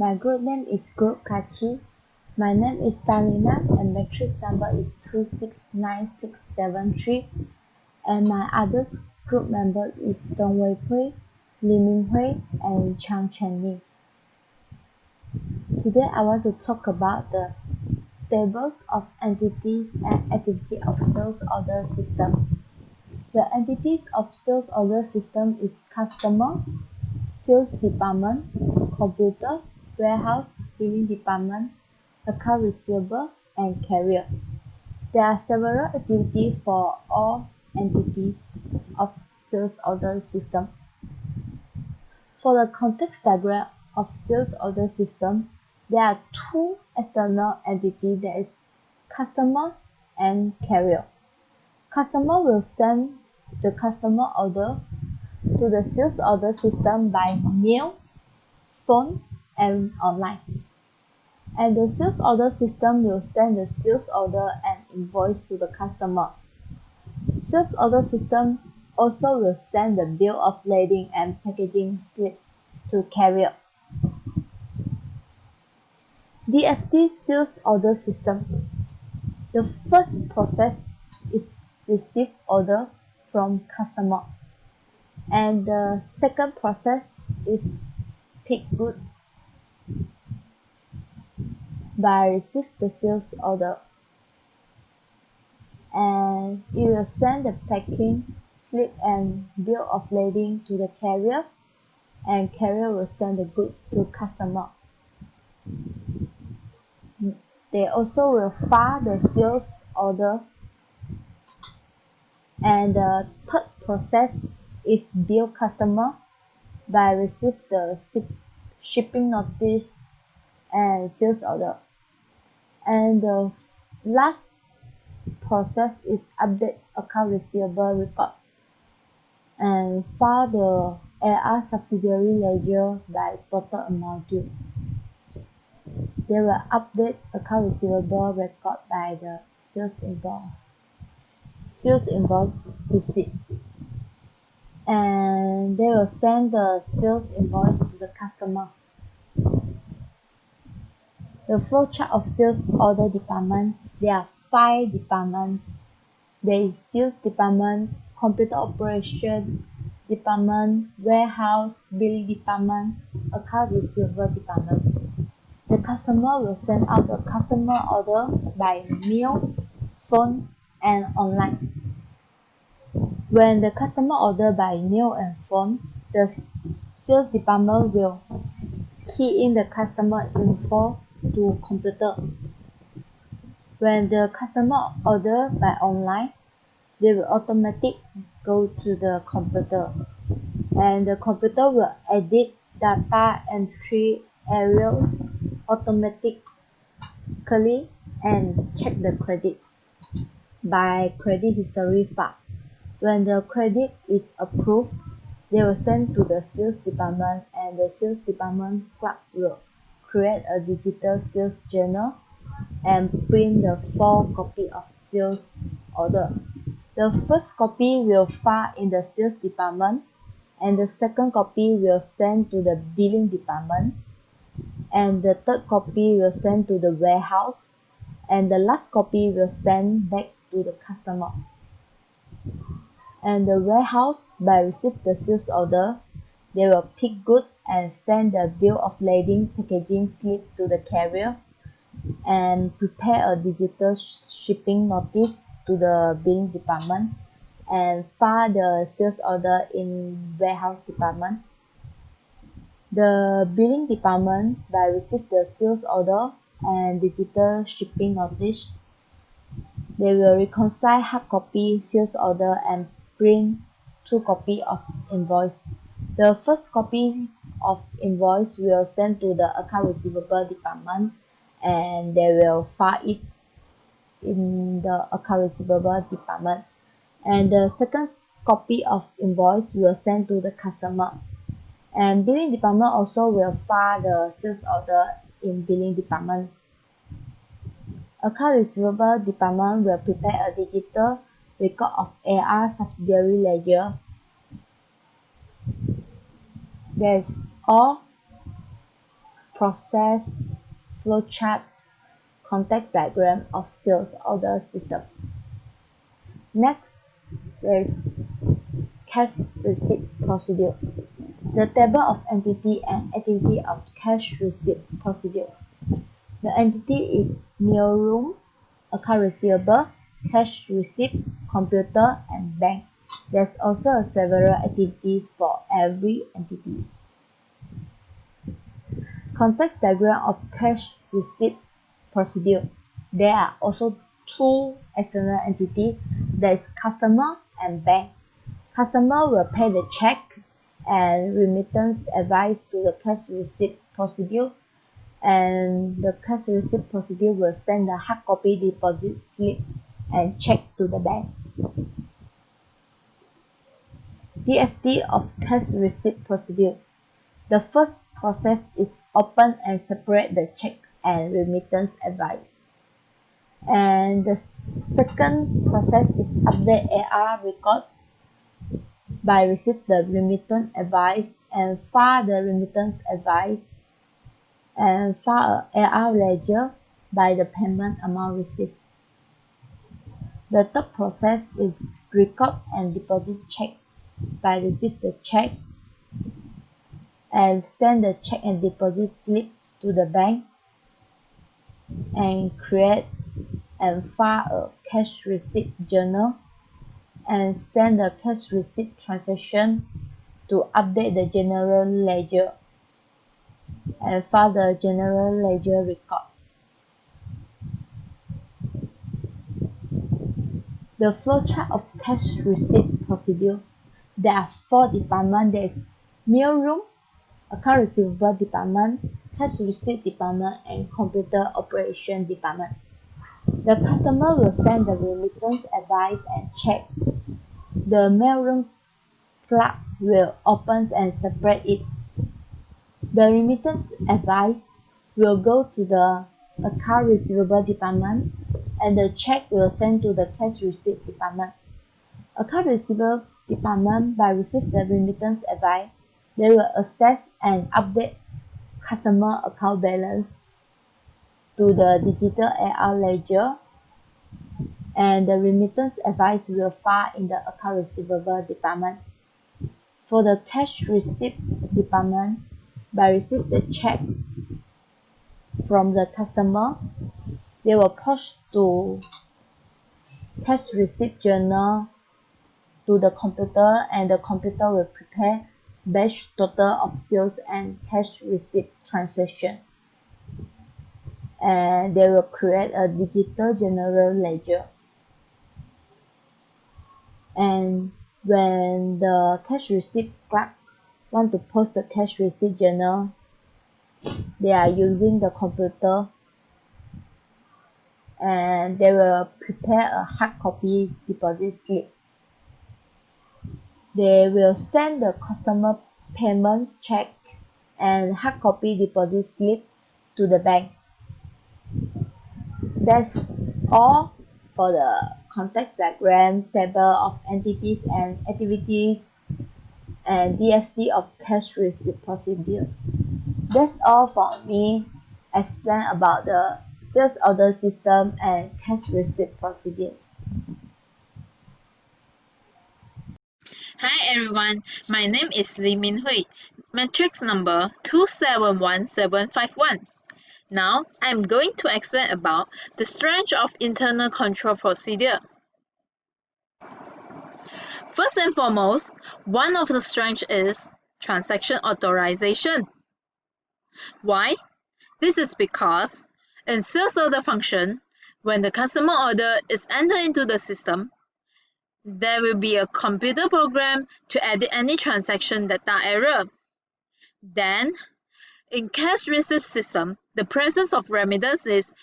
My group name is Group Kachi. My name is Talina and matric number is 269673. And my other group member is PHUI, Hui, and Chang. Today I want to talk about the tables of entities and activity of sales order system. The entities of sales order system is customer, sales department, computer, warehouse, billing department, account receivable, and carrier. There are several activities for all entities of sales order system. For the context diagram of sales order system, there are two external entities, that is customer and carrier. Customer will send the customer order to the sales order system by mail, phone, and online. And the sales order system will send the sales order and invoice to the customer. Sales order system also will send the bill of lading and packaging slip to carrier. DFT sales order system. The first process is receive order from customer, and the second process is pick goods by receive the sales order, and it will send the packing slip and bill of lading to the carrier, and carrier will send the goods to customer. They also will file the sales order, and the third process is bill customer by receive the shipping notice and sales order. And the last process is update account receivable record and file the AR subsidiary ledger by total amount due. They will update account receivable record by the sales invoice receipt, and they will send the sales invoice to the customer. The flowchart of sales order department. There are 5 departments. There is sales department, computer operation department, warehouse, billing department, account receivable department. The customer will send out the customer order by mail, phone, and online. When the customer order by mail and phone, the sales department will key in the customer info to computer. When the customer order by online, they will automatically go to the computer, and the computer will edit data entry areas automatically and check the credit by credit history file. When the credit is approved, they will send to the sales department, and the sales department clerk will create a digital sales journal and print the 4 copies of sales order. The first copy will file in the sales department, and the second copy will send to the billing department, and the third copy will send to the warehouse, and the last copy will send back to the customer. And the warehouse, by receive the sales order, they will pick goods and send the bill of lading packaging slip to the carrier, and prepare a digital shipping notice to the billing department, and file the sales order in warehouse department. The billing department, by receive the sales order and digital shipping notice, they will reconcile hard copy sales order and print 2 copies of invoice. The first copy of invoice will send to the account receivable department, and they will file it in the account receivable department. And the second copy of invoice will send to the customer. And billing department also will file the sales order in billing department. Account receivable department will prepare a digital record of AR subsidiary ledger. That's all. process flowchart context diagram of sales order system. Next, there is cash receipt procedure. The table of entity and activity of cash receipt procedure. The entity is mailroom, account receivable, cash receipt, computer, and bank. There's also several activities for every entity. Context diagram of cash receipt procedure. There are also two external entities, that is customer and bank. Customer will pay the check and remittance advice to the cash receipt procedure, and the cash receipt procedure will send the hard copy deposit slip and check to the bank. DFD of cash receipt procedure. The first process is open and separate the check and remittance advice. And the second process is update AR records by receive the remittance advice and file the remittance advice and file a AR ledger by the payment amount received. The third process is record and deposit check by receive the check and send the check and deposit slip to the bank and create and file a cash receipt journal and send the cash receipt transaction to update the general ledger and file the general ledger record. The flowchart of cash receipt procedure. There are four departments. There is mailroom, account receivable department, cash receipt department, and computer operation department. The customer will send the remittance advice and check. The mailroom clerk will open and separate it. The remittance advice will go to the account receivable department, and the check will send to the cash receipt department. Account receivable department, by receive the remittance advice, they will assess and update customer account balance to the digital AR ledger, and the remittance advice will file in the account receivable department. For the cash receipt department, by receive the check from the customer, they will post to cash receipt journal to the computer, and the computer will prepare batch total of sales and cash receipt transaction, and they will create a digital general ledger. And when the cash receipt clerk want to post the cash receipt journal, they are using the computer, and they will prepare a hard copy deposit slip. They will send the customer payment check and hard copy deposit slip to the bank. That's all for the context diagram, table of entities and activities, and DFD of cash receipt procedure. That's all for me. Explain about the sales order system and cash receipt procedures. Hi everyone, my name is Lee Min Hui, matrix number 271751. Now I'm going to explain about the strength of internal control procedure. First and foremost, one of the strengths is transaction authorization. Why? This is because in sales order function, when the customer order is entered into the system, there will be a computer program to edit any transaction data error. Then, in cash receipt system, the presence of remittance is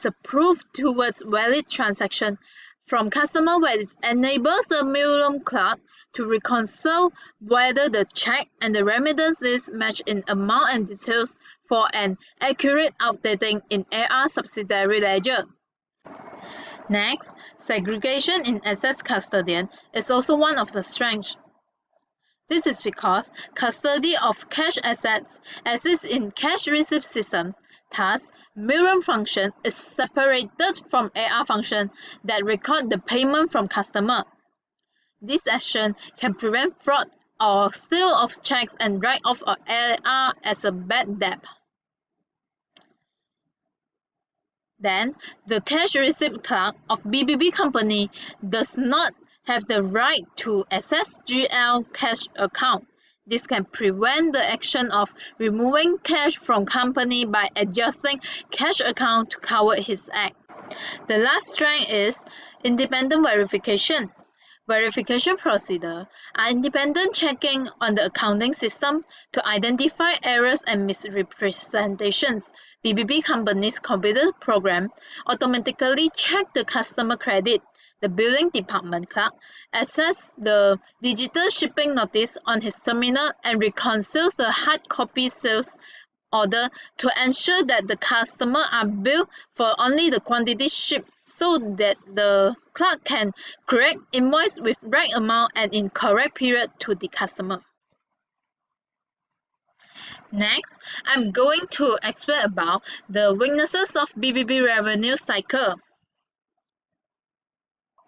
a proof towards valid transaction from customer, where it enables the mailroom clerk to reconcile whether the check and the remittance list match in amount and details for an accurate updating in AR subsidiary ledger. Next, segregation in asset custodian is also one of the strengths. This is because custody of cash assets exists in cash receipt system. Thus, mirror function is separated from AR function that record the payment from customer. This action can prevent fraud or steal of checks and write off AR as a bad debt. Then, the cash receipt clerk of BBB company does not have the right to access GL cash account. This can prevent the action of removing cash from company by adjusting cash account to cover his act. The last strength is independent verification. Verification procedures are independent checking on the accounting system to identify errors and misrepresentations. BBB company's computer program automatically check the customer credit. The billing department clerk accesses the digital shipping notice on his terminal and reconciles the hard copy sales order to ensure that the customer are billed for only the quantity shipped so that the clerk can correct invoice with right amount and in correct period to the customer. Next, I'm going to explain about the weaknesses of BBB revenue cycle.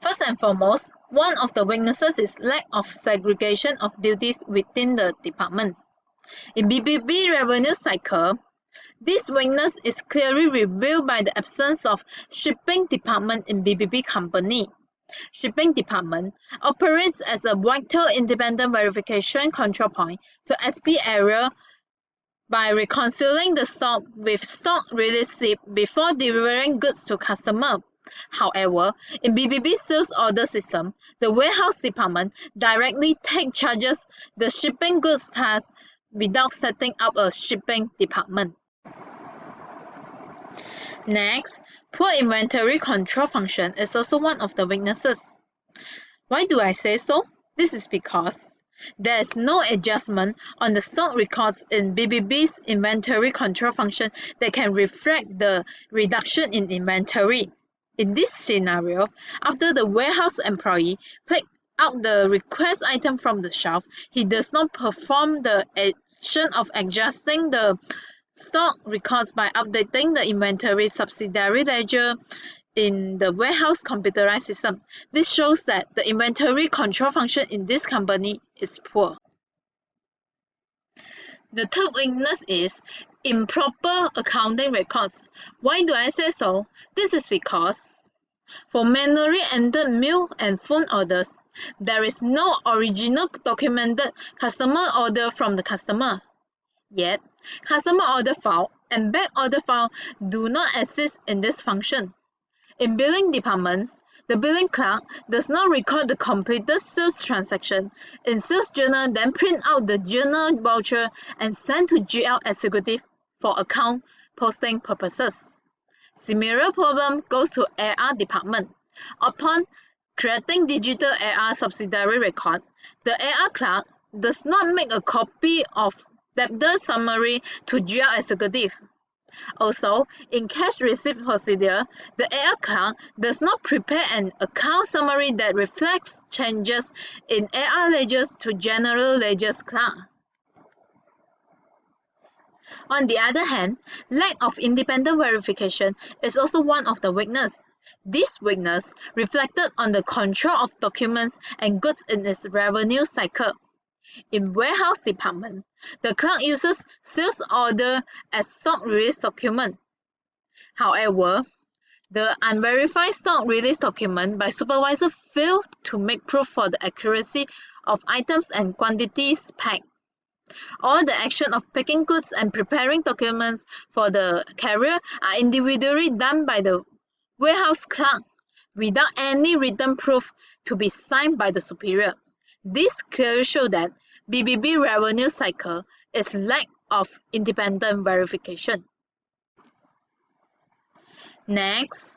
First and foremost, one of the weaknesses is lack of segregation of duties within the departments. In BBB revenue cycle, this weakness is clearly revealed by the absence of shipping department in BBB company. Shipping department operates as a vital independent verification control point to SP error by reconciling the stock with stock release slip before delivering goods to customer. However, in BBB sales order system, the warehouse department directly charges the shipping goods task without setting up a shipping department. Next, poor inventory control function is also one of the weaknesses. Why do I say so? This is because there is no adjustment on the stock records in BBB's inventory control function that can reflect the reduction in inventory. In this scenario, after the warehouse employee picked out the request item from the shelf, he does not perform the action of adjusting the stock records by updating the inventory subsidiary ledger in the warehouse computerized system. This shows that the inventory control function in this company is poor. The third weakness is improper accounting records. Why do I say so? This is because for manually entered meal and phone orders, there is no original documented customer order from the customer. Yet, customer order file and back order file do not exist in this function. In billing departments, the billing clerk does not record the completed sales transaction in sales journal, then print out the journal voucher and send to GL executive for account posting purposes. Similar problem goes to AR department. Upon creating digital AR subsidiary record, the AR clerk does not make a copy of debtor summary to GL executive. Also, in cash receipt procedure, the AR clerk does not prepare an account summary that reflects changes in AR ledgers to general ledgers clerk. On the other hand, lack of independent verification is also one of the weaknesses. This weakness reflected on the control of documents and goods in its revenue cycle. In warehouse department, the clerk uses sales order as stock release document. However, the unverified stock release document by supervisor failed to make proof for the accuracy of items and quantities packed. All the action of packing goods and preparing documents for the carrier are individually done by the warehouse clerk without any written proof to be signed by the superior. This clearly shows that BBB revenue cycle is lack of independent verification. Next,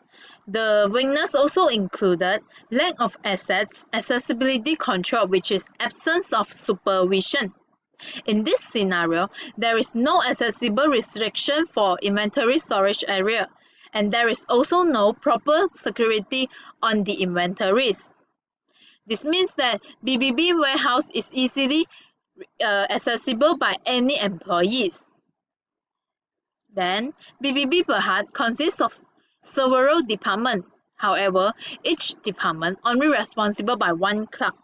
the weakness also included lack of assets accessibility control, which is absence of supervision. In this scenario, there is no accessible restriction for inventory storage area, and there is also no proper security on the inventories. This means that BBB warehouse is easily accessible by any employees. Then, BBB BERHAD consists of several departments. However, each department only responsible by one clerk.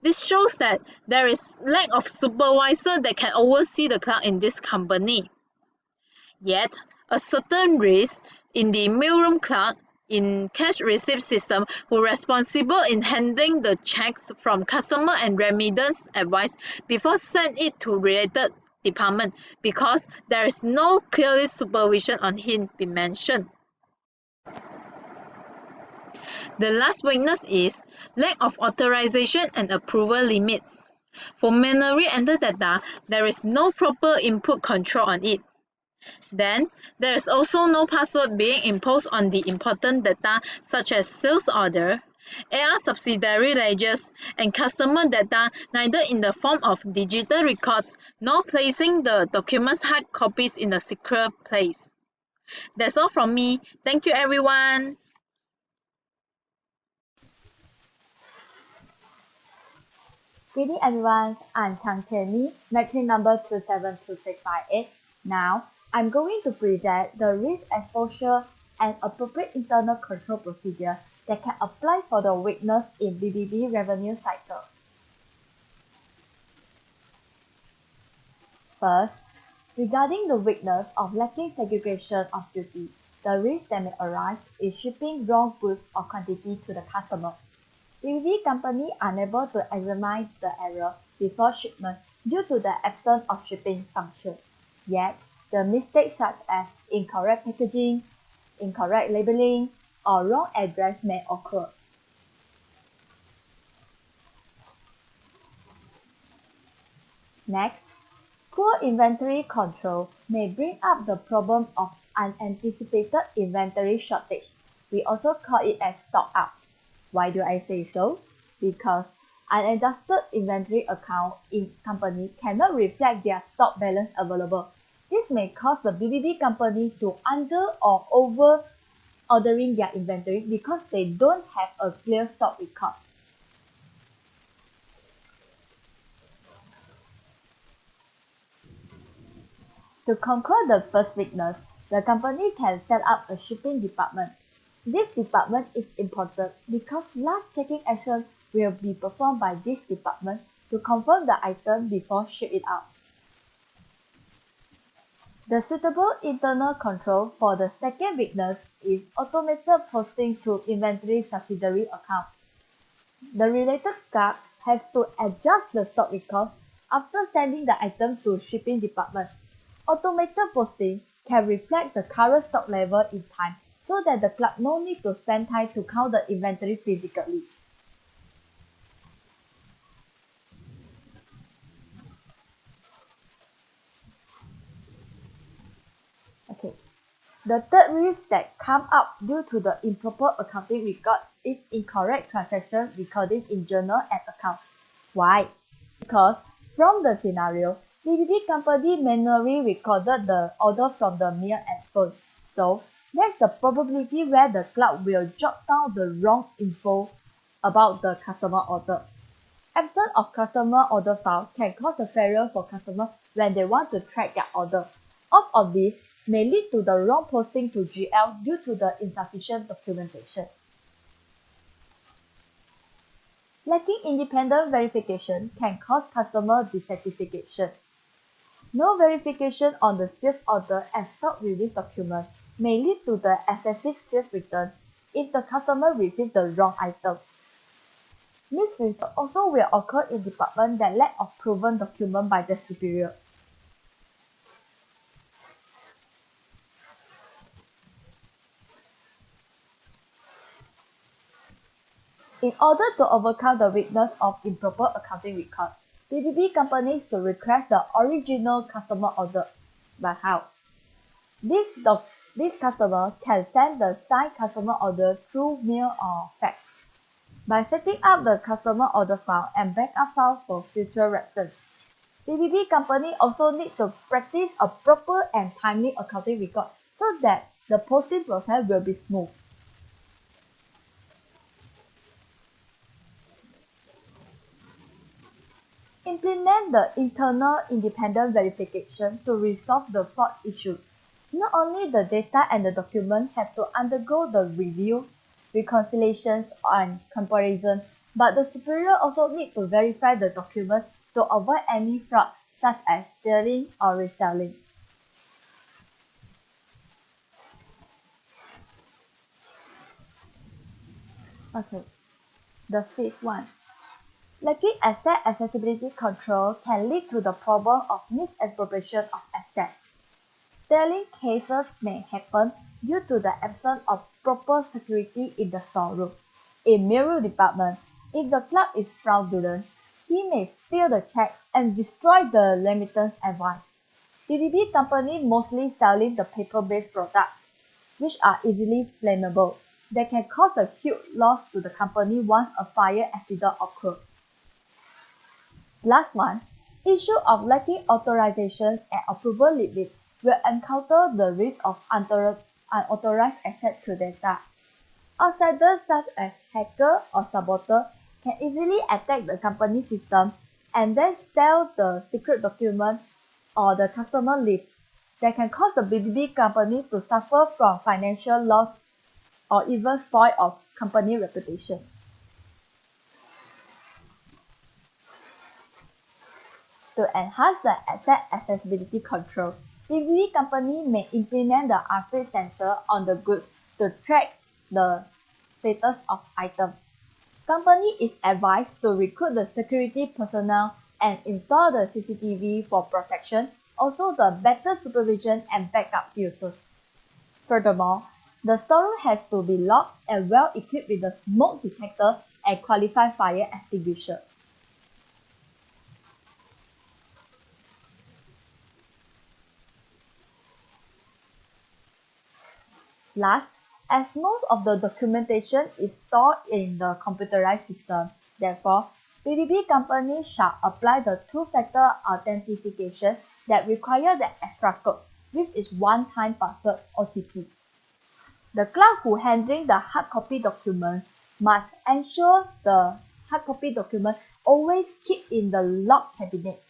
This shows that there is lack of supervisor that can oversee the clerk in this company. Yet, a certain risk in the mailroom clerk in cash receipt system who responsible in handling the checks from customer and remittance advice before send it to related department because there is no clear supervision on him be mentioned. The last weakness is lack of authorization and approval limits. For manually entered data, there is no proper input control on it. Then, there is also no password being imposed on the important data such as sales order, AR subsidiary ledgers, and customer data neither in the form of digital records nor placing the documents hard copies in a secure place. That's all from me. Thank you everyone. Greeting everyone, I'm Chang Matric number 272658. Now, I'm going to present the risk exposure and appropriate internal control procedure that can apply for the weakness in BBB revenue cycle. First, regarding the weakness of lacking segregation of duty, the risk that may arise is shipping wrong goods or quantity to the customer. BBB company unable to examine the error before shipment due to the absence of shipping function. Yet, the mistakes such as incorrect packaging, incorrect labeling, or wrong address may occur. Next, poor inventory control may bring up the problem of unanticipated inventory shortage. We also call it as stock up. Why do I say so? Because unadjusted inventory account in company cannot reflect their stock balance available. This may cause the BBB company to under or over ordering their inventory because they don't have a clear stock record. To conquer the first weakness, the company can set up a shipping department. This department is important because last checking action will be performed by this department to confirm the item before ship it out. The suitable internal control for the second weakness is automated posting to inventory subsidiary account. The related clerk has to adjust the stock records after sending the item to shipping department. Automated posting can reflect the current stock level in time so that the clerk no need to spend time to count the inventory physically. Okay. The third risk that come up due to the improper accounting record is incorrect transaction recording in journal and account. Why? Because from the scenario, BBB company manually recorded the order from the mail and phone. So there's the probability where the clerk will jot down the wrong info about the customer order. Absence of customer order file can cause a failure for customers when they want to track their order. All of this may lead to the wrong posting to GL due to the insufficient documentation. Lacking independent verification can cause customer dissatisfaction. No verification on the sales order and stock release document may lead to the excessive sales return if the customer receives the wrong item. Misreturn also will occur in departments that lack of proven document by the superior. In order to overcome the weakness of improper accounting record, BBB companies should request the original customer order. But how? This customer can send the signed customer order through mail or fax by setting up the customer order file and backup file for future reference. BBB company also need to practice a proper and timely accounting record so that the posting process will be smooth. Implement the internal independent verification to resolve the fault issue. Not only the data and the document have to undergo the review, reconciliations, and comparison, but the superior also need to verify the document to avoid any fraud such as stealing or reselling. Okay, the fifth one. Lacking asset accessibility control can lead to the problem of misappropriation of assets. Stealing cases may happen due to the absence of proper security in the storeroom. In mail department, if the clerk is fraudulent, he may steal the check and destroy the remittance advice. PBB company mostly selling the paper-based products, which are easily flammable. They can cause a huge loss to the company once a fire accident occurs. Last one, issue of lacking authorization and approval limit will encounter the risk of unauthorized access to data. Outsiders such as hacker or saboteur can easily attack the company system and then steal the secret document or the customer list. That can cause the BBB company to suffer from financial loss or even spoil of company reputation. To enhance the asset accessibility control, PVB company may implement the RFID sensor on the goods to track the status of items. Company is advised to recruit the security personnel and install the CCTV for protection, also the better supervision and backup users. Furthermore, the storeroom has to be locked and well equipped with a smoke detector and qualified fire extinguisher. Last, as most of the documentation is stored in the computerized system, therefore, PBB companies shall apply the two-factor authentication that require the extra code, which is one-time password (OTP). The clerk who handling the hard copy document must ensure the hard copy document always keep in the locked cabinet.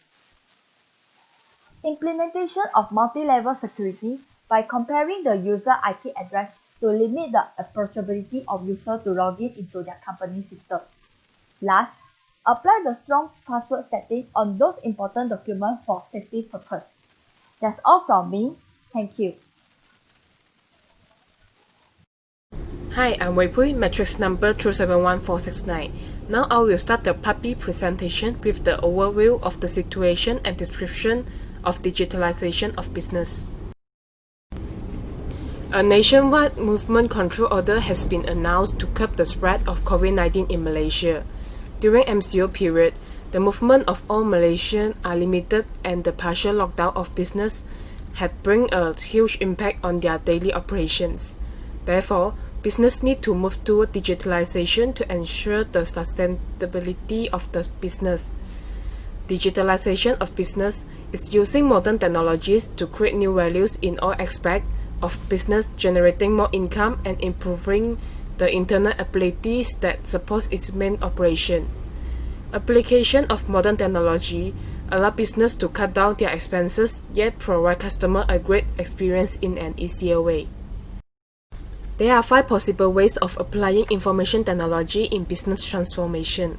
Implementation of multi-level security by comparing the user IP address to limit the approachability of users to log in into their company system. Last, apply the strong password setting on those important documents for safety purpose. That's all from me. Thank you. Hi, I'm PHUI, matrix number 271469. Now I will start the PHUI presentation with the overview of the situation and description of digitalization of business. A nationwide movement control order has been announced to curb the spread of COVID-19 in Malaysia. During MCO period, the movement of all Malaysians are limited and the partial lockdown of business had bring a huge impact on their daily operations. Therefore, business need to move toward digitalization to ensure the sustainability of the business. Digitalization of business is using modern technologies to create new values in all aspects of business, generating more income and improving the internal abilities that support its main operation. Application of modern technology allow business to cut down their expenses yet provide customer a great experience in an easier way. There are 5 possible ways of applying information technology in business transformation.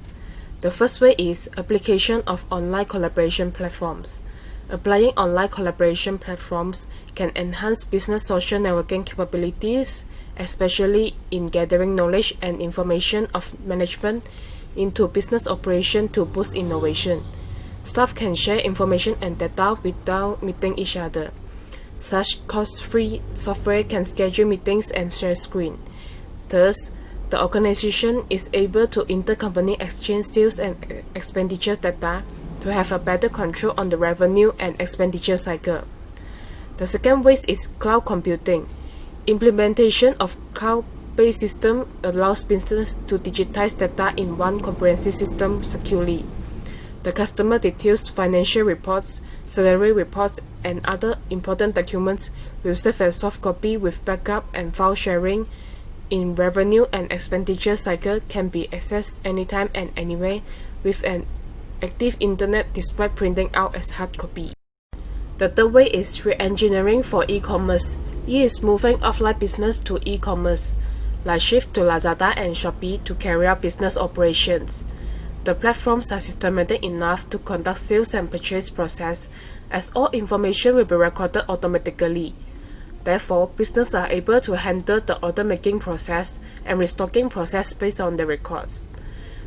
The first way is application of online collaboration platforms. Applying online collaboration platforms can enhance business social networking capabilities, especially in gathering knowledge and information of management into business operation to boost innovation. Staff can share information and data without meeting each other. Such cost-free software can schedule meetings and share screen. Thus, the organization is able to intercompany exchange sales and expenditure data to have a better control on the revenue and expenditure cycle. The second way is cloud computing. Implementation of cloud-based system allows business to digitize data in one comprehensive system securely. The customer details, financial reports, salary reports, and other important documents will serve as soft copy with backup and file sharing in revenue and expenditure cycle can be accessed anytime and anywhere with an active internet despite printing out as hard copy. The third way is re-engineering for e-commerce. It is moving offline business to e-commerce, like shift to Lazada and Shopee to carry out business operations. The platforms are systematic enough to conduct sales and purchase process, as all information will be recorded automatically. Therefore, businesses are able to handle the order making process and restocking process based on the records.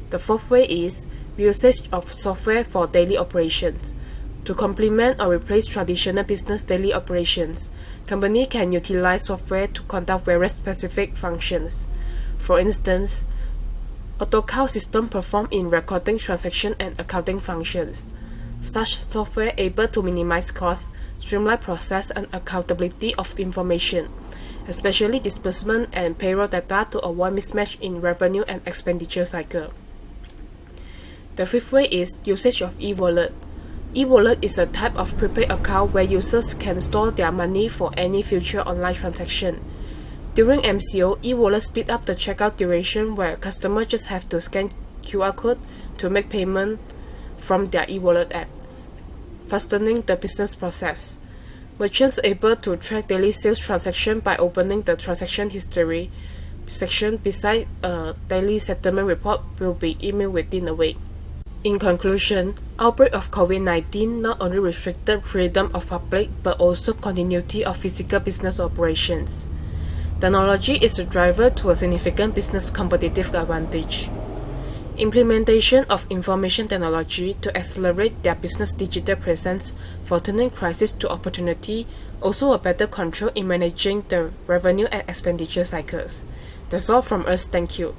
The fourth way is usage of software for daily operations. To complement or replace traditional business daily operations, company can utilize software to conduct various specific functions. For instance, AutoCount system perform in recording transaction and accounting functions. Such software able to minimize costs, streamline process and accountability of information, especially disbursement and payroll data to avoid mismatch in revenue and expenditure cycle. The fifth way is usage of e-wallet. E-wallet is a type of prepaid account where users can store their money for any future online transaction. During MCO, e-wallet speed up the checkout duration where customers just have to scan QR code to make payment from their e-wallet app, fastening the business process. Merchants able to track daily sales transaction by opening the transaction history section beside a daily settlement report will be emailed within a week. In conclusion, outbreak of COVID-19 not only restricted freedom of public but also continuity of physical business operations. Technology is a driver to a significant business competitive advantage. Implementation of information technology to accelerate their business digital presence for turning crisis to opportunity, also a better control in managing the revenue and expenditure cycles. That's all from us, thank you.